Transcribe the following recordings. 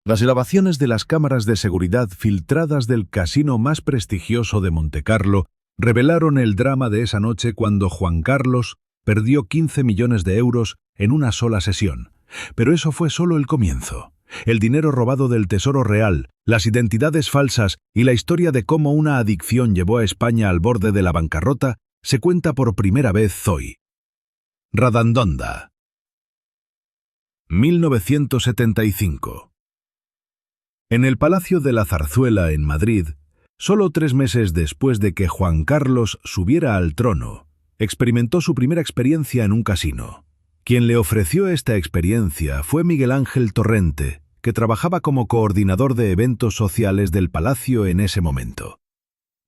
Las grabaciones de las cámaras de seguridad filtradas del casino más prestigioso de Montecarlo revelaron el drama de esa noche cuando Juan Carlos perdió 15 millones de euros en una sola sesión. Pero eso fue solo el comienzo. El dinero robado del Tesoro Real, las identidades falsas y la historia de cómo una adicción llevó a España al borde de la bancarrota se cuenta por primera vez hoy. Radandonda. 1975. En el Palacio de la Zarzuela, en Madrid, solo 3 meses después de que Juan Carlos subiera al trono, experimentó su primera experiencia en un casino. Quien le ofreció esta experiencia fue Miguel Ángel Torrente, que trabajaba como coordinador de eventos sociales del palacio en ese momento.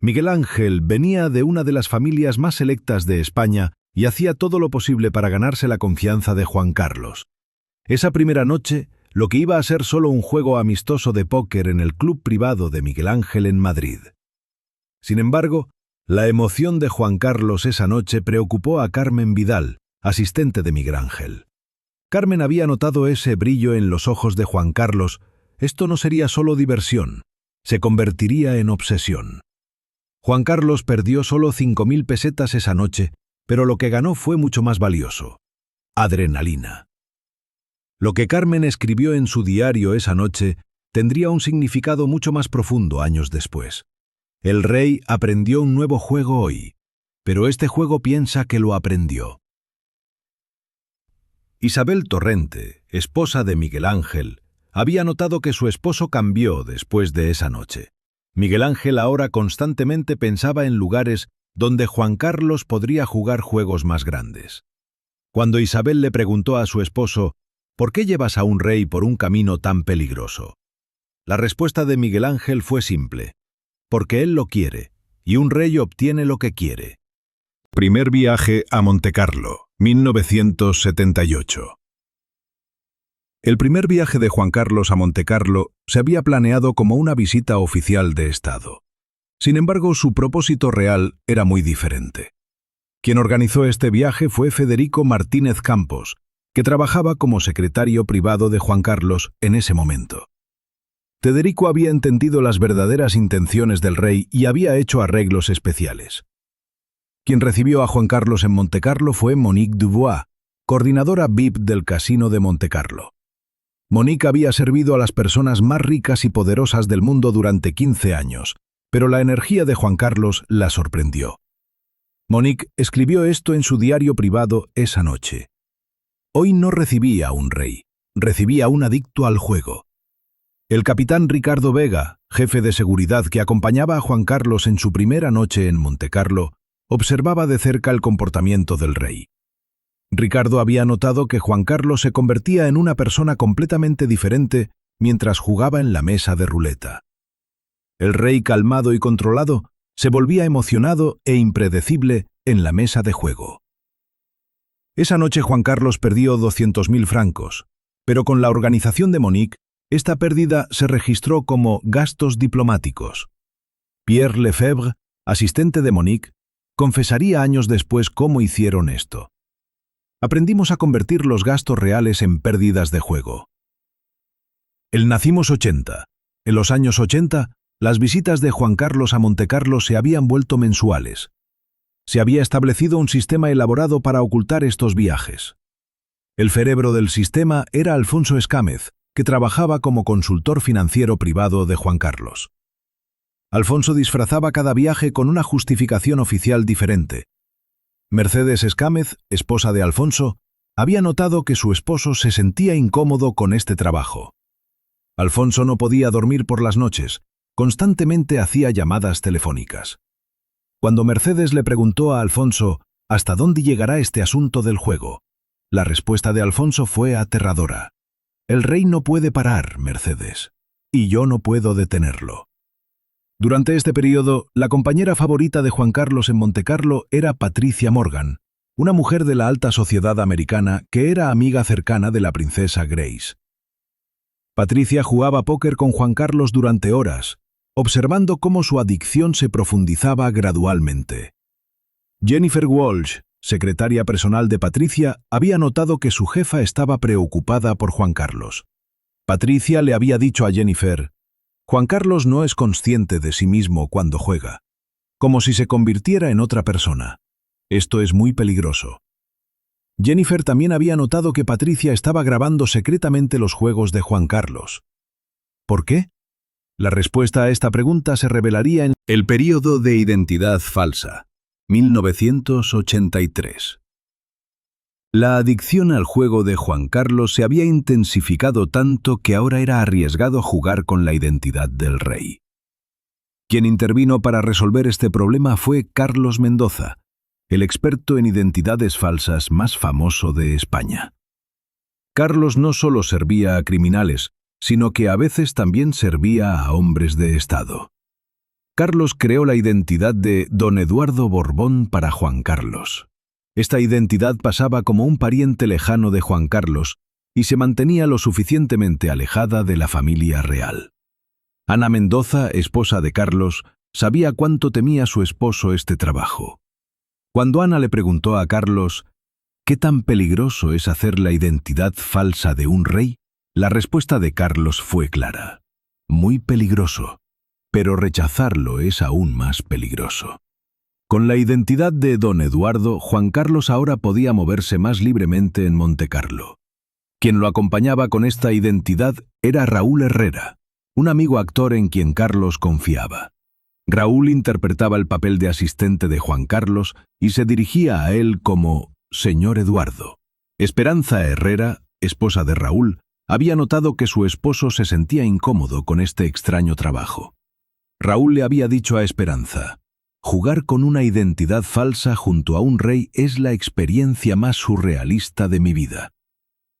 Miguel Ángel venía de una de las familias más selectas de España y hacía todo lo posible para ganarse la confianza de Juan Carlos. Esa primera noche, lo que iba a ser solo un juego amistoso de póker en el club privado de Miguel Ángel en Madrid. Sin embargo, la emoción de Juan Carlos esa noche preocupó a Carmen Vidal, asistente de Miguel Ángel. Carmen había notado ese brillo en los ojos de Juan Carlos. Esto no sería solo diversión, se convertiría en obsesión. Juan Carlos perdió solo 5.000 pesetas esa noche, pero lo que ganó fue mucho más valioso: adrenalina. Lo que Carmen escribió en su diario esa noche tendría un significado mucho más profundo años después. El rey aprendió un nuevo juego hoy, pero este juego piensa que lo aprendió. Isabel Torrente, esposa de Miguel Ángel, había notado que su esposo cambió después de esa noche. Miguel Ángel ahora constantemente pensaba en lugares donde Juan Carlos podría jugar juegos más grandes. Cuando Isabel le preguntó a su esposo: ¿por qué llevas a un rey por un camino tan peligroso?, la respuesta de Miguel Ángel fue simple: porque él lo quiere, y un rey obtiene lo que quiere. Primer viaje a Montecarlo, 1978. El primer viaje de Juan Carlos a Montecarlo se había planeado como una visita oficial de Estado. Sin embargo, su propósito real era muy diferente. Quien organizó este viaje fue Federico Martínez Campos, que trabajaba como secretario privado de Juan Carlos en ese momento. Federico había entendido las verdaderas intenciones del rey y había hecho arreglos especiales. Quien recibió a Juan Carlos en Montecarlo fue Monique Dubois, coordinadora VIP del Casino de Montecarlo. Monique había servido a las personas más ricas y poderosas del mundo durante 15 años, pero la energía de Juan Carlos la sorprendió. Monique escribió esto en su diario privado esa noche: hoy no recibí a un rey, recibí a un adicto al juego. El capitán Ricardo Vega, jefe de seguridad que acompañaba a Juan Carlos en su primera noche en Montecarlo, observaba de cerca el comportamiento del rey. Ricardo había notado que Juan Carlos se convertía en una persona completamente diferente mientras jugaba en la mesa de ruleta. El rey, calmado y controlado, se volvía emocionado e impredecible en la mesa de juego. Esa noche Juan Carlos perdió 200.000 francos, pero con la organización de Monique, esta pérdida se registró como gastos diplomáticos. Pierre Lefebvre, asistente de Monique, confesaría años después cómo hicieron esto. Aprendimos a convertir los gastos reales en pérdidas de juego. El nacimos 80. En los años 80, las visitas de Juan Carlos a Montecarlo se habían vuelto mensuales. Se había establecido un sistema elaborado para ocultar estos viajes. El cerebro del sistema era Alfonso Escámez, que trabajaba como consultor financiero privado de Juan Carlos. Alfonso disfrazaba cada viaje con una justificación oficial diferente. Mercedes Escámez, esposa de Alfonso, había notado que su esposo se sentía incómodo con este trabajo. Alfonso no podía dormir por las noches, constantemente hacía llamadas telefónicas. Cuando Mercedes le preguntó a Alfonso hasta dónde llegará este asunto del juego, la respuesta de Alfonso fue aterradora: el rey no puede parar, Mercedes, y yo no puedo detenerlo. Durante este periodo, la compañera favorita de Juan Carlos en Montecarlo era Patricia Morgan, una mujer de la alta sociedad americana que era amiga cercana de la princesa Grace. Patricia jugaba póker con Juan Carlos durante horas, observando cómo su adicción se profundizaba gradualmente. Jennifer Walsh, secretaria personal de Patricia, había notado que su jefa estaba preocupada por Juan Carlos. Patricia le había dicho a Jennifer: Juan Carlos no es consciente de sí mismo cuando juega, como si se convirtiera en otra persona. Esto es muy peligroso. Jennifer también había notado que Patricia estaba grabando secretamente los juegos de Juan Carlos. ¿Por qué? La respuesta a esta pregunta se revelaría en el período de identidad falsa, 1983. La adicción al juego de Juan Carlos se había intensificado tanto que ahora era arriesgado jugar con la identidad del rey. Quien intervino para resolver este problema fue Carlos Mendoza, el experto en identidades falsas más famoso de España. Carlos no solo servía a criminales, sino que a veces también servía a hombres de Estado. Carlos creó la identidad de Don Eduardo Borbón para Juan Carlos. Esta identidad pasaba como un pariente lejano de Juan Carlos y se mantenía lo suficientemente alejada de la familia real. Ana Mendoza, esposa de Carlos, sabía cuánto temía su esposo este trabajo. Cuando Ana le preguntó a Carlos ¿qué tan peligroso es hacer la identidad falsa de un rey?, la respuesta de Carlos fue clara: muy peligroso, pero rechazarlo es aún más peligroso. Con la identidad de Don Eduardo, Juan Carlos ahora podía moverse más libremente en Montecarlo. Quien lo acompañaba con esta identidad era Raúl Herrera, un amigo actor en quien Carlos confiaba. Raúl interpretaba el papel de asistente de Juan Carlos y se dirigía a él como «Señor Eduardo». Esperanza Herrera, esposa de Raúl, había notado que su esposo se sentía incómodo con este extraño trabajo. Raúl le había dicho a Esperanza: «Jugar con una identidad falsa junto a un rey es la experiencia más surrealista de mi vida».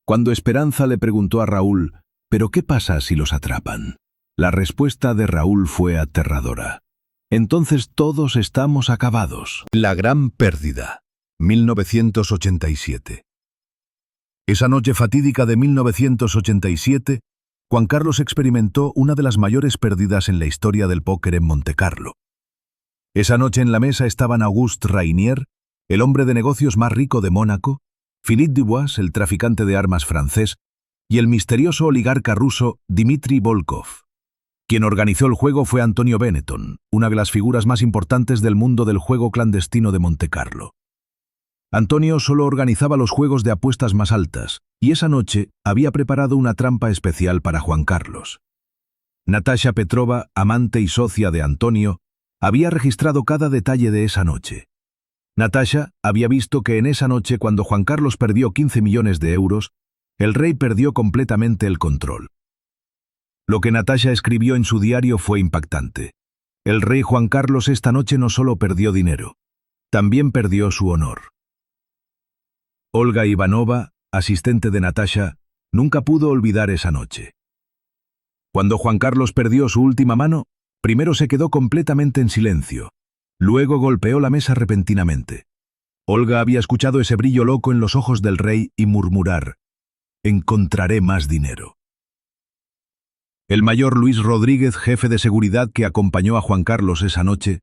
Cuando Esperanza le preguntó a Raúl: «¿Pero qué pasa si los atrapan?», la respuesta de Raúl fue aterradora: «Entonces todos estamos acabados». La gran pérdida, 1987. Esa noche fatídica de 1987, Juan Carlos experimentó una de las mayores pérdidas en la historia del póker en Montecarlo. Esa noche en la mesa estaban Auguste Rainier, el hombre de negocios más rico de Mónaco, Philippe Dubois, el traficante de armas francés, y el misterioso oligarca ruso Dmitry Volkov. Quien organizó el juego fue Antonio Benetton, una de las figuras más importantes del mundo del juego clandestino de Montecarlo. Antonio solo organizaba los juegos de apuestas más altas, y esa noche había preparado una trampa especial para Juan Carlos. Natasha Petrova, amante y socia de Antonio, había registrado cada detalle de esa noche. Natasha había visto que en esa noche, cuando Juan Carlos perdió 15 millones de euros, el rey perdió completamente el control. Lo que Natasha escribió en su diario fue impactante. El rey Juan Carlos esta noche no solo perdió dinero, también perdió su honor. Olga Ivanova, asistente de Natasha, nunca pudo olvidar esa noche. Cuando Juan Carlos perdió su última mano, primero se quedó completamente en silencio, luego golpeó la mesa repentinamente. Olga había escuchado ese brillo loco en los ojos del rey y murmurar: «Encontraré más dinero». El mayor Luis Rodríguez, jefe de seguridad que acompañó a Juan Carlos esa noche,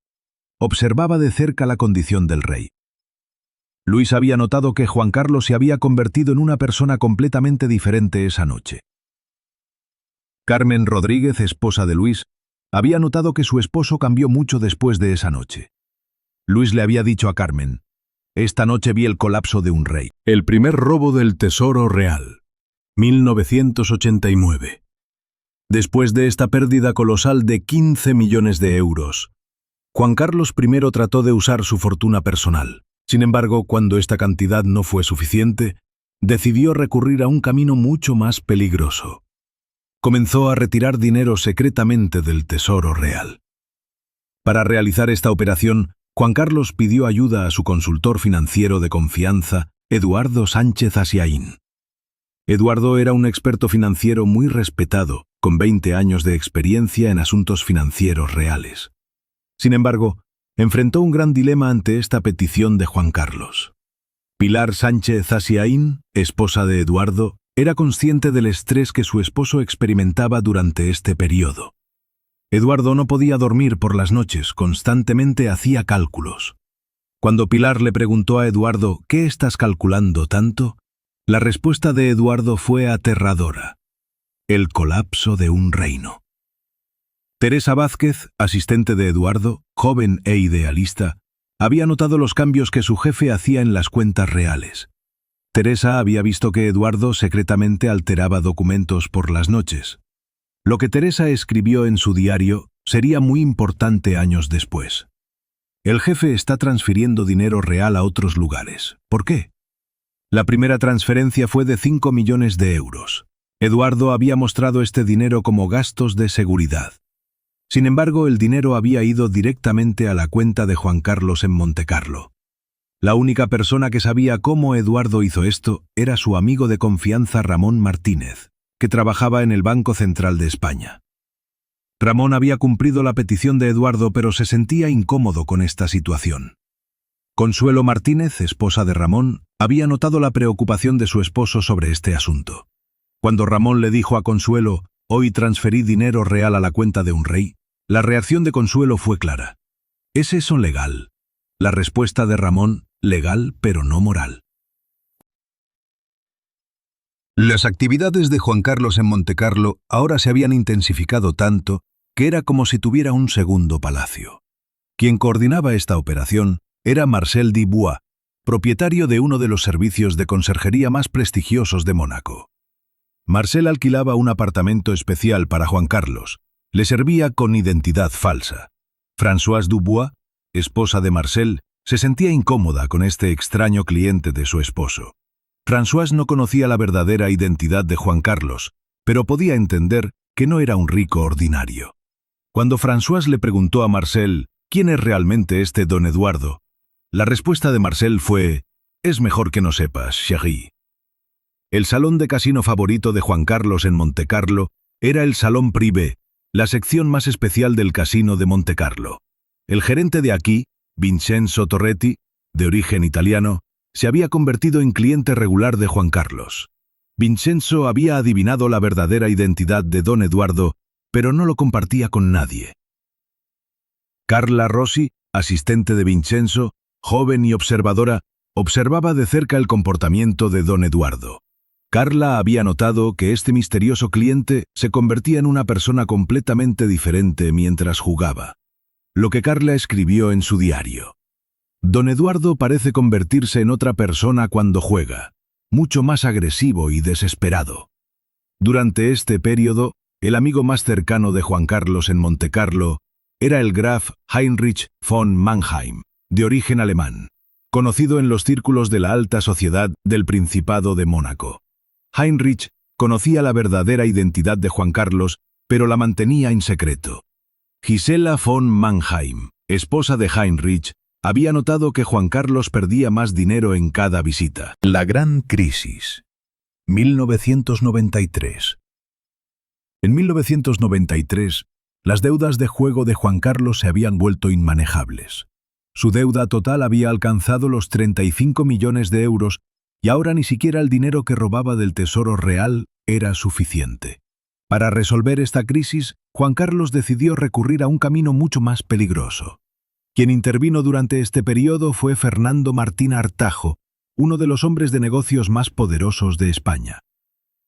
observaba de cerca la condición del rey. Luis había notado que Juan Carlos se había convertido en una persona completamente diferente esa noche. Carmen Rodríguez, esposa de Luis, había notado que su esposo cambió mucho después de esa noche. Luis le había dicho a Carmen: «Esta noche vi el colapso de un rey». El primer robo del Tesoro Real, 1989. Después de esta pérdida colosal de 15 millones de euros, Juan Carlos I trató de usar su fortuna personal. Sin embargo, cuando esta cantidad no fue suficiente, decidió recurrir a un camino mucho más peligroso. Comenzó a retirar dinero secretamente del Tesoro Real. Para realizar esta operación, Juan Carlos pidió ayuda a su consultor financiero de confianza, Eduardo Sánchez Asiaín. Eduardo era un experto financiero muy respetado, con 20 años de experiencia en asuntos financieros reales. Sin embargo, enfrentó un gran dilema ante esta petición de Juan Carlos. Pilar Sánchez Asiaín, esposa de Eduardo, era consciente del estrés que su esposo experimentaba durante este periodo. Eduardo no podía dormir por las noches, constantemente hacía cálculos. Cuando Pilar le preguntó a Eduardo: «¿Qué estás calculando tanto?», la respuesta de Eduardo fue aterradora. El colapso de un reino. Teresa Vázquez, asistente de Eduardo, joven e idealista, había notado los cambios que su jefe hacía en las cuentas reales. Teresa había visto que Eduardo secretamente alteraba documentos por las noches. Lo que Teresa escribió en su diario sería muy importante años después. El jefe está transfiriendo dinero real a otros lugares. ¿Por qué? La primera transferencia fue de 5 millones de euros. Eduardo había mostrado este dinero como gastos de seguridad. Sin embargo, el dinero había ido directamente a la cuenta de Juan Carlos en Montecarlo. La única persona que sabía cómo Eduardo hizo esto era su amigo de confianza Ramón Martínez, que trabajaba en el Banco Central de España. Ramón había cumplido la petición de Eduardo, pero se sentía incómodo con esta situación. Consuelo Martínez, esposa de Ramón, había notado la preocupación de su esposo sobre este asunto. Cuando Ramón le dijo a Consuelo, «Hoy transferí dinero real a la cuenta de un rey», la reacción de Consuelo fue clara. ¿Es eso legal? La respuesta de Ramón, legal pero no moral. Las actividades de Juan Carlos en Montecarlo ahora se habían intensificado tanto que era como si tuviera un segundo palacio. Quien coordinaba esta operación era Marcel Dubois, propietario de uno de los servicios de conserjería más prestigiosos de Mónaco. Marcel alquilaba un apartamento especial para Juan Carlos. Le servía con identidad falsa. Françoise Dubois, esposa de Marcel, se sentía incómoda con este extraño cliente de su esposo. Françoise no conocía la verdadera identidad de Juan Carlos, pero podía entender que no era un rico ordinario. Cuando Françoise le preguntó a Marcel quién es realmente este don Eduardo, la respuesta de Marcel fue: «Es mejor que no sepas, chérie». El salón de casino favorito de Juan Carlos en Montecarlo era el Salón Privé, la sección más especial del casino de Montecarlo. El gerente de aquí, Vincenzo Torretti, de origen italiano, se había convertido en cliente regular de Juan Carlos. Vincenzo había adivinado la verdadera identidad de don Eduardo, pero no lo compartía con nadie. Carla Rossi, asistente de Vincenzo, joven y observadora, observaba de cerca el comportamiento de don Eduardo. Carla había notado que este misterioso cliente se convertía en una persona completamente diferente mientras jugaba. Lo que Carla escribió en su diario. Don Eduardo parece convertirse en otra persona cuando juega, mucho más agresivo y desesperado. Durante este periodo, el amigo más cercano de Juan Carlos en Montecarlo era el Graf Heinrich von Mannheim, de origen alemán, conocido en los círculos de la alta sociedad del Principado de Mónaco. Heinrich conocía la verdadera identidad de Juan Carlos, pero la mantenía en secreto. Gisela von Mannheim, esposa de Heinrich, había notado que Juan Carlos perdía más dinero en cada visita. La gran crisis. 1993. En 1993, las deudas de juego de Juan Carlos se habían vuelto inmanejables. Su deuda total había alcanzado los 35 millones de euros y ahora ni siquiera el dinero que robaba del Tesoro Real era suficiente. Para resolver esta crisis, Juan Carlos decidió recurrir a un camino mucho más peligroso. Quien intervino durante este periodo fue Fernando Martín Artajo, uno de los hombres de negocios más poderosos de España.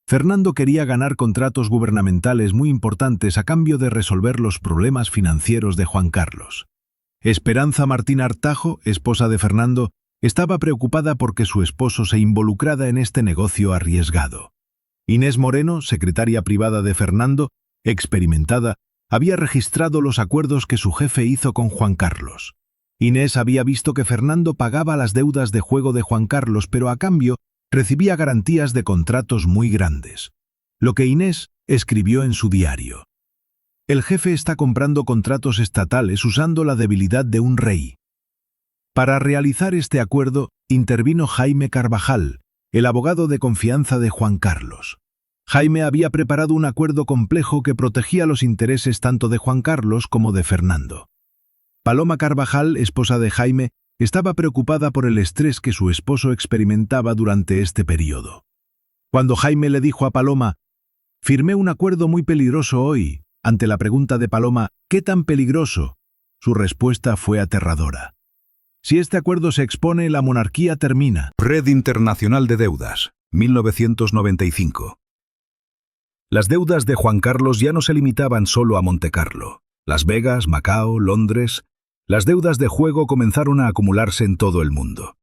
Fernando quería ganar contratos gubernamentales muy importantes a cambio de resolver los problemas financieros de Juan Carlos. Esperanza Martín Artajo, esposa de Fernando, estaba preocupada porque su esposo se involucrara en este negocio arriesgado. Inés Moreno, secretaria privada de Fernando, experimentada, había registrado los acuerdos que su jefe hizo con Juan Carlos. Inés había visto que Fernando pagaba las deudas de juego de Juan Carlos, pero a cambio recibía garantías de contratos muy grandes. Lo que Inés escribió en su diario. El jefe está comprando contratos estatales usando la debilidad de un rey. Para realizar este acuerdo, intervino Jaime Carvajal, el abogado de confianza de Juan Carlos. Jaime había preparado un acuerdo complejo que protegía los intereses tanto de Juan Carlos como de Fernando. Paloma Carvajal, esposa de Jaime, estaba preocupada por el estrés que su esposo experimentaba durante este periodo. Cuando Jaime le dijo a Paloma, «Firmé un acuerdo muy peligroso hoy», ante la pregunta de Paloma, «¿Qué tan peligroso?», su respuesta fue aterradora. «Si este acuerdo se expone, la monarquía termina». Red Internacional de Deudas, 1995. Las deudas de Juan Carlos ya no se limitaban solo a Montecarlo. Las Vegas, Macao, Londres. Las deudas de juego comenzaron a acumularse en todo el mundo.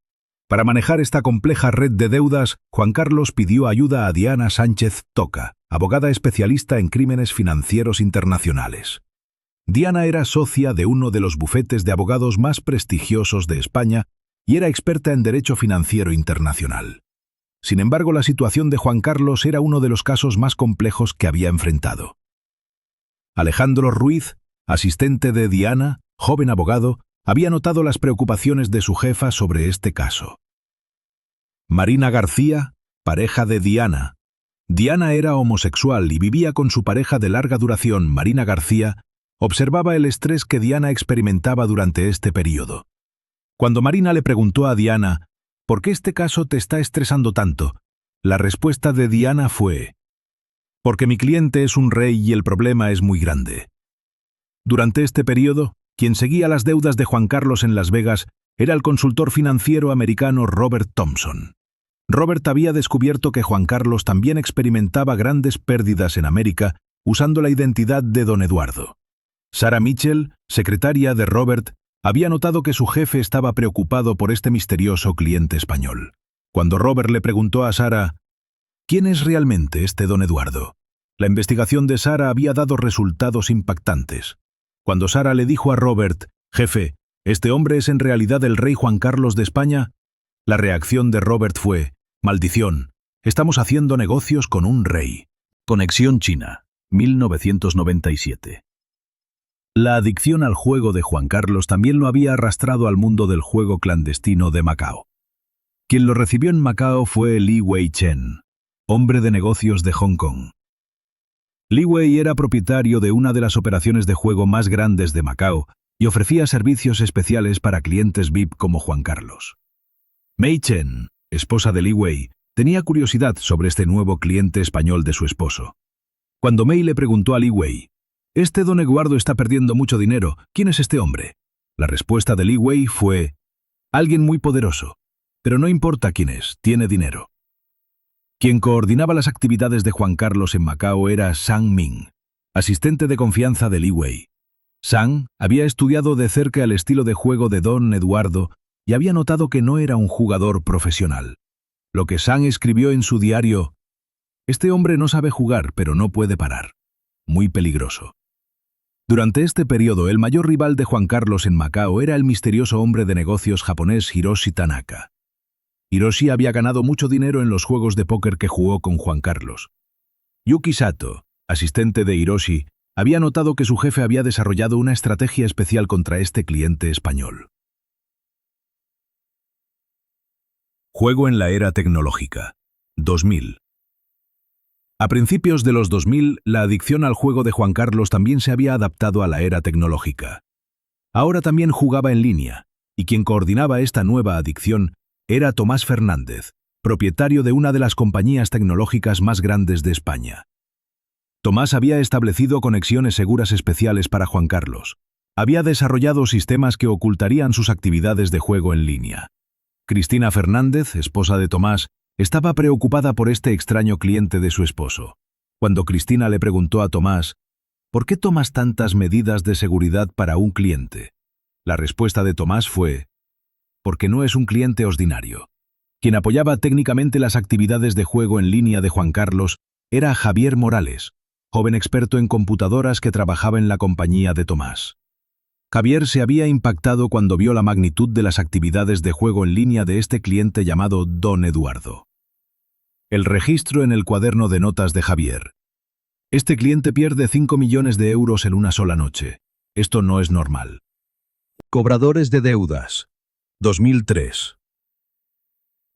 Para manejar esta compleja red de deudas, Juan Carlos pidió ayuda a Diana Sánchez Toca, abogada especialista en crímenes financieros internacionales. Diana era socia de uno de los bufetes de abogados más prestigiosos de España y era experta en derecho financiero internacional. Sin embargo, la situación de Juan Carlos era uno de los casos más complejos que había enfrentado. Alejandro Ruiz, asistente de Diana, joven abogado, había notado las preocupaciones de su jefa sobre este caso. Marina García, pareja de Diana. Diana era homosexual y vivía con su pareja de larga duración, Marina García, observaba el estrés que Diana experimentaba durante este periodo. Cuando Marina le preguntó a Diana, ¿por qué este caso te está estresando tanto?, la respuesta de Diana fue, porque mi cliente es un rey y el problema es muy grande. Durante este periodo, quien seguía las deudas de Juan Carlos en Las Vegas era el consultor financiero americano Robert Thompson. Robert había descubierto que Juan Carlos también experimentaba grandes pérdidas en América usando la identidad de Don Eduardo. Sarah Mitchell, secretaria de Robert, había notado que su jefe estaba preocupado por este misterioso cliente español. Cuando Robert le preguntó a Sarah, ¿quién es realmente este Don Eduardo?, la investigación de Sarah había dado resultados impactantes. Cuando Sarah le dijo a Robert, jefe, ¿este hombre es en realidad el rey Juan Carlos de España?, la reacción de Robert fue, maldición, estamos haciendo negocios con un rey. Conexión China, 1997. La adicción al juego de Juan Carlos también lo había arrastrado al mundo del juego clandestino de Macao. Quien lo recibió en Macao fue Li Wei-chen, hombre de negocios de Hong Kong. Li Wei era propietario de una de las operaciones de juego más grandes de Macao y ofrecía servicios especiales para clientes VIP como Juan Carlos. Mei Chen, esposa de Li Wei, tenía curiosidad sobre este nuevo cliente español de su esposo. Cuando Mei le preguntó a Li Wei, «Este Don Eduardo está perdiendo mucho dinero, ¿quién es este hombre?», la respuesta de Li Wei fue, «Alguien muy poderoso, pero no importa quién es, tiene dinero». Quien coordinaba las actividades de Juan Carlos en Macao era Sang Ming, asistente de confianza de Li Wei. Sang había estudiado de cerca el estilo de juego de Don Eduardo y había notado que no era un jugador profesional. Lo que Sang escribió en su diario, «Este hombre no sabe jugar, pero no puede parar. Muy peligroso». Durante este periodo, el mayor rival de Juan Carlos en Macao era el misterioso hombre de negocios japonés Hiroshi Tanaka. Hiroshi había ganado mucho dinero en los juegos de póker que jugó con Juan Carlos. Yuki Sato, asistente de Hiroshi, había notado que su jefe había desarrollado una estrategia especial contra este cliente español. Juego en la era tecnológica. 2000. A principios de los 2000, la adicción al juego de Juan Carlos también se había adaptado a la era tecnológica. Ahora también jugaba en línea, y quien coordinaba esta nueva adicción era Tomás Fernández, propietario de una de las compañías tecnológicas más grandes de España. Tomás había establecido conexiones seguras especiales para Juan Carlos. Había desarrollado sistemas que ocultarían sus actividades de juego en línea. Cristina Fernández, esposa de Tomás, estaba preocupada por este extraño cliente de su esposo. Cuando Cristina le preguntó a Tomás, ¿por qué tomas tantas medidas de seguridad para un cliente?, la respuesta de Tomás fue, porque no es un cliente ordinario. Quien apoyaba técnicamente las actividades de juego en línea de Juan Carlos era Javier Morales, joven experto en computadoras que trabajaba en la compañía de Tomás. Javier se había impactado cuando vio la magnitud de las actividades de juego en línea de este cliente llamado Don Eduardo. El registro en el cuaderno de notas de Javier. Este cliente pierde 5 millones de euros en una sola noche. Esto no es normal. Cobradores de deudas. 2003.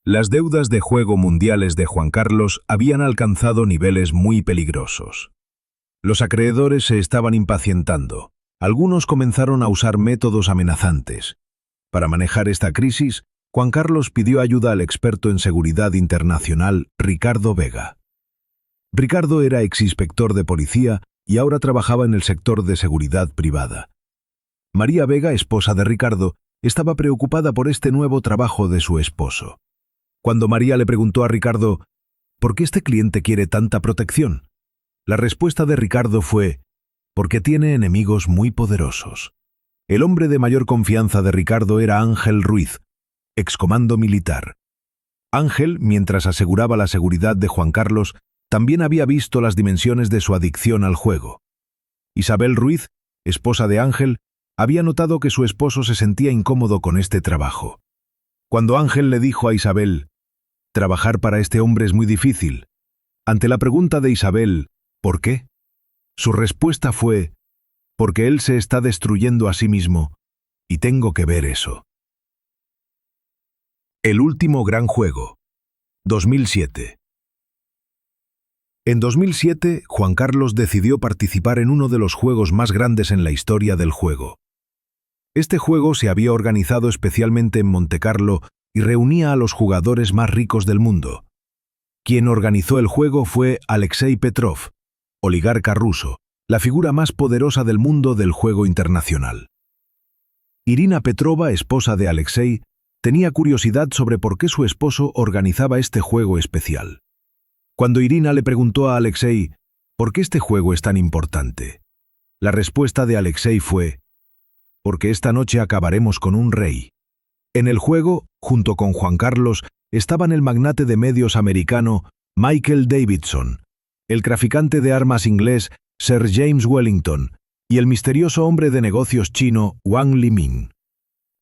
Las deudas de juego mundiales de Juan Carlos habían alcanzado niveles muy peligrosos. Los acreedores se estaban impacientando. Algunos comenzaron a usar métodos amenazantes. Para manejar esta crisis, Juan Carlos pidió ayuda al experto en seguridad internacional Ricardo Vega. Ricardo era exinspector de policía y ahora trabajaba en el sector de seguridad privada. María Vega, esposa de Ricardo, estaba preocupada por este nuevo trabajo de su esposo. Cuando María le preguntó a Ricardo, ¿por qué este cliente quiere tanta protección?, La respuesta de Ricardo fue: porque tiene enemigos muy poderosos. El hombre de mayor confianza de Ricardo era Ángel Ruiz, excomando militar. Ángel, mientras aseguraba la seguridad de Juan Carlos, también había visto las dimensiones de su adicción al juego. Isabel Ruiz, esposa de Ángel, había notado que su esposo se sentía incómodo con este trabajo. Cuando Ángel le dijo a Isabel: «Trabajar para este hombre es muy difícil», ante la pregunta de Isabel, ¿por qué?, su respuesta fue: «Porque él se está destruyendo a sí mismo, y tengo que ver eso». El último gran juego. 2007. En 2007, Juan Carlos decidió participar en uno de los juegos más grandes en la historia del juego. Este juego se había organizado especialmente en Montecarlo y reunía a los jugadores más ricos del mundo. Quien organizó el juego fue Alexei Petrov, oligarca ruso, la figura más poderosa del mundo del juego internacional. Irina Petrova, esposa de Alexei, tenía curiosidad sobre por qué su esposo organizaba este juego especial. Cuando Irina le preguntó a Alexei ¿por qué este juego es tan importante?, la respuesta de Alexei fue: porque esta noche acabaremos con un rey. En el juego, junto con Juan Carlos, estaban el magnate de medios americano Michael Davidson, el traficante de armas inglés Sir James Wellington y el misterioso hombre de negocios chino Wang Liming.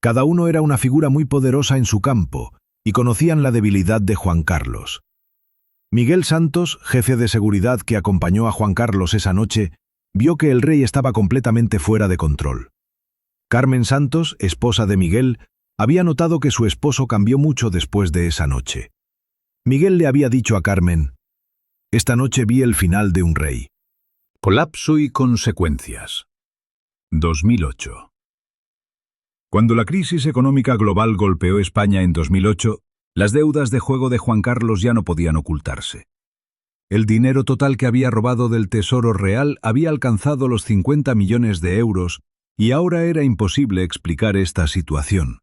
Cada uno era una figura muy poderosa en su campo y conocían la debilidad de Juan Carlos. Miguel Santos, jefe de seguridad que acompañó a Juan Carlos esa noche, vio que el rey estaba completamente fuera de control. Carmen Santos, esposa de Miguel, había notado que su esposo cambió mucho después de esa noche. Miguel le había dicho a Carmen: «Esta noche vi el final de un rey». Colapso y consecuencias. 2008. Cuando la crisis económica global golpeó España en 2008, las deudas de juego de Juan Carlos ya no podían ocultarse. El dinero total que había robado del Tesoro Real había alcanzado los 50 millones de euros y ahora era imposible explicar esta situación.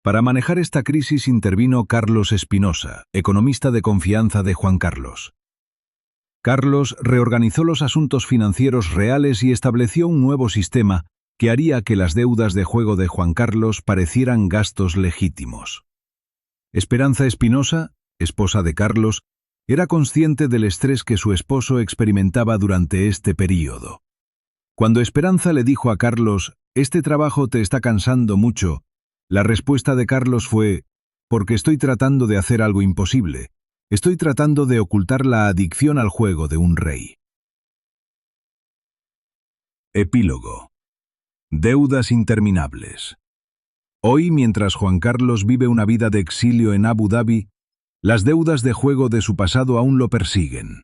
Para manejar esta crisis intervino Carlos Espinosa, economista de confianza de Juan Carlos. Carlos reorganizó los asuntos financieros reales y estableció un nuevo sistema que haría que las deudas de juego de Juan Carlos parecieran gastos legítimos. Esperanza Espinosa, esposa de Carlos, era consciente del estrés que su esposo experimentaba durante este período. Cuando Esperanza le dijo a Carlos: «Este trabajo te está cansando mucho», la respuesta de Carlos fue: «Porque estoy tratando de hacer algo imposible. Estoy tratando de ocultar la adicción al juego de un rey». Epílogo. Deudas interminables. Hoy, mientras Juan Carlos vive una vida de exilio en Abu Dhabi, las deudas de juego de su pasado aún lo persiguen.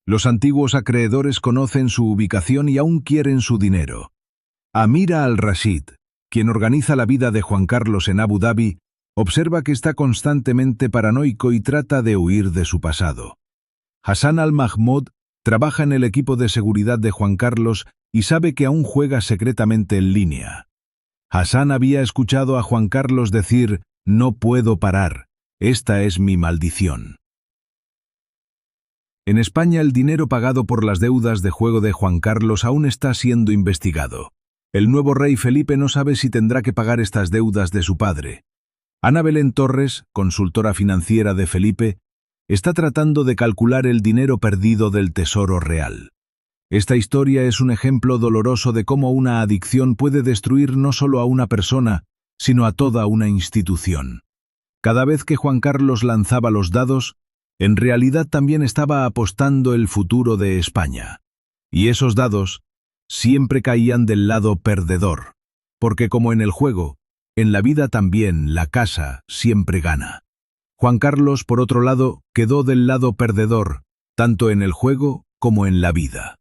Los antiguos acreedores conocen su ubicación y aún quieren su dinero. Amira al-Rashid, quien organiza la vida de Juan Carlos en Abu Dhabi, observa que está constantemente paranoico y trata de huir de su pasado. Hassan al-Mahmoud trabaja en el equipo de seguridad de Juan Carlos y sabe que aún juega secretamente en línea. Hassan había escuchado a Juan Carlos decir: «No puedo parar, esta es mi maldición». En España, el dinero pagado por las deudas de juego de Juan Carlos aún está siendo investigado. El nuevo rey Felipe no sabe si tendrá que pagar estas deudas de su padre. Ana Belén Torres, consultora financiera de Felipe, está tratando de calcular el dinero perdido del Tesoro Real. Esta historia es un ejemplo doloroso de cómo una adicción puede destruir no solo a una persona, sino a toda una institución. Cada vez que Juan Carlos lanzaba los dados, en realidad también estaba apostando el futuro de España. Y esos dados siempre caían del lado perdedor, porque como en el juego, en la vida también la casa siempre gana. Juan Carlos, por otro lado, quedó del lado perdedor, tanto en el juego como en la vida.